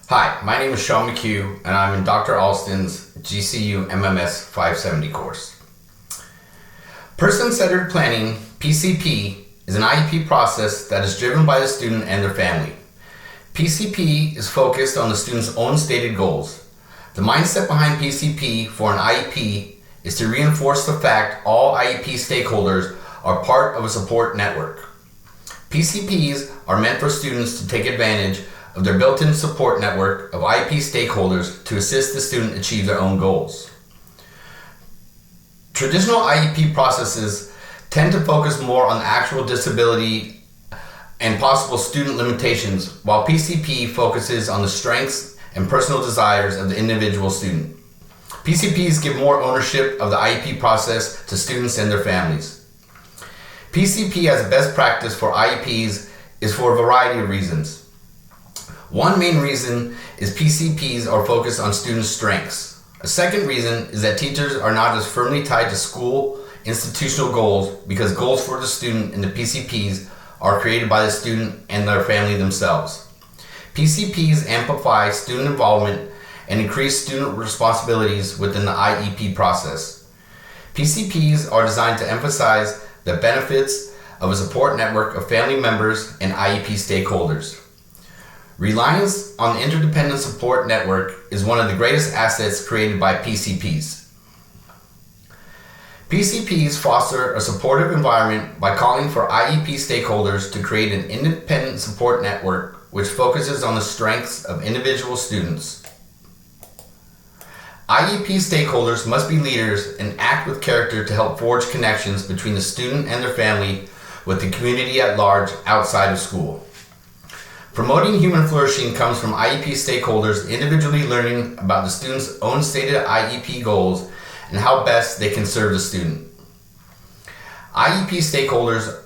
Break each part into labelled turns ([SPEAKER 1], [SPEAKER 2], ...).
[SPEAKER 1] Hi, my name is Sean McHugh, and I'm in Dr. Alston's GCU MMS 570 course. Person-centered planning, PCP, is an IEP process that is driven by the student and their family. PCP is focused on the student's own stated goals. The mindset behind PCP for an IEP is to reinforce the fact all IEP stakeholders are part of a support network. PCPs are meant for students to take advantage of their built-in support network of IEP stakeholders to assist the student achieve their own goals. Traditional IEP processes tend to focus more on actual disability and possible student limitations, while PCP focuses on the strengths and personal desires of the individual student. PCPs give more ownership of the IEP process to students and their families. PCP as a best practice for IEPs is for a variety of reasons. One main reason is PCPs are focused on students' strengths. A second reason is that teachers are not as firmly tied to school institutional goals because goals for the student in the PCPs are created by the student and their family themselves. PCPs amplify student involvement and increase student responsibilities within the IEP process. PCPs are designed to emphasize the benefits of a support network of family members and IEP stakeholders. Reliance on the interdependent support network is one of the greatest assets created by PCPs. PCPs foster a supportive environment by calling for IEP stakeholders to create an independent support network which focuses on the strengths of individual students. IEP stakeholders must be leaders and act with character to help forge connections between the student and their family with the community at large outside of school. Promoting human flourishing comes from IEP stakeholders individually learning about the student's own stated IEP goals and how best they can serve the student. IEP stakeholders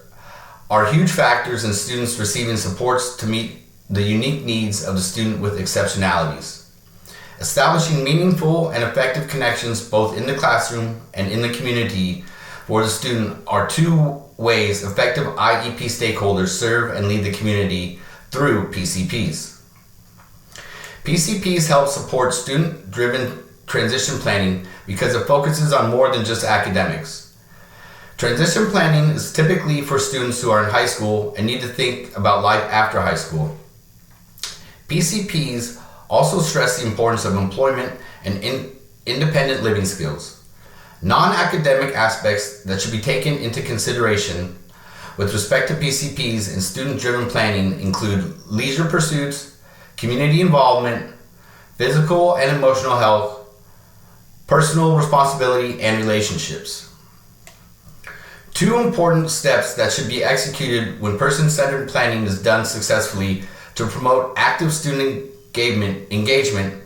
[SPEAKER 1] are huge factors in students receiving supports to meet the unique needs of the student with exceptionalities. Establishing meaningful and effective connections both in the classroom and in the community for the student are two ways effective IEP stakeholders serve and lead the community through PCPs. PCPs help support student-driven transition planning because it focuses on more than just academics. Transition planning is typically for students who are in high school and need to think about life after high school. PCPs also stress the importance of employment and independent living skills. Non-academic aspects that should be taken into consideration with respect to PCPs and student-driven planning include leisure pursuits, community involvement, physical and emotional health, personal responsibility, and relationships. Two important steps that should be executed when person-centered planning is done successfully to promote active student engagement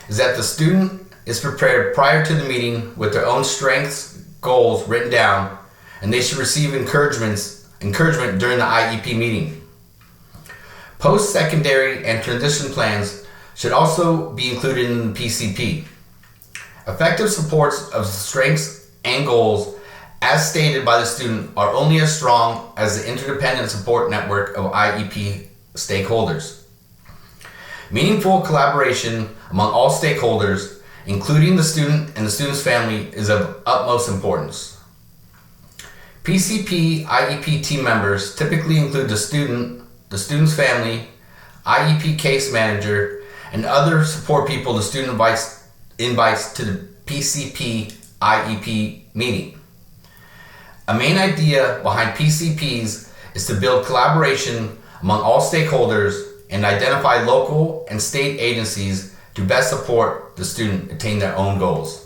[SPEAKER 1] is that the student is prepared prior to the meeting with their own strengths, goals written down, and they should receive encouragement during the IEP meeting. Post-secondary and transition plans should also be included in the PCP. Effective supports of strengths and goals as stated by the student are only as strong as the interdependent support network of IEP stakeholders. Meaningful collaboration among all stakeholders, including the student and the student's family, is of utmost importance. PCP IEP team members typically include the student's family, IEP case manager, and other support people the student invites to the PCP IEP meeting. A main idea behind PCPs is to build collaboration among all stakeholders and identify local and state agencies to best support the student attain their own goals.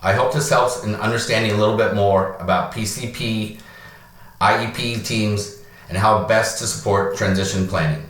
[SPEAKER 1] I hope this helps in understanding a little bit more about PCP, IEP teams, and how best to support transition planning.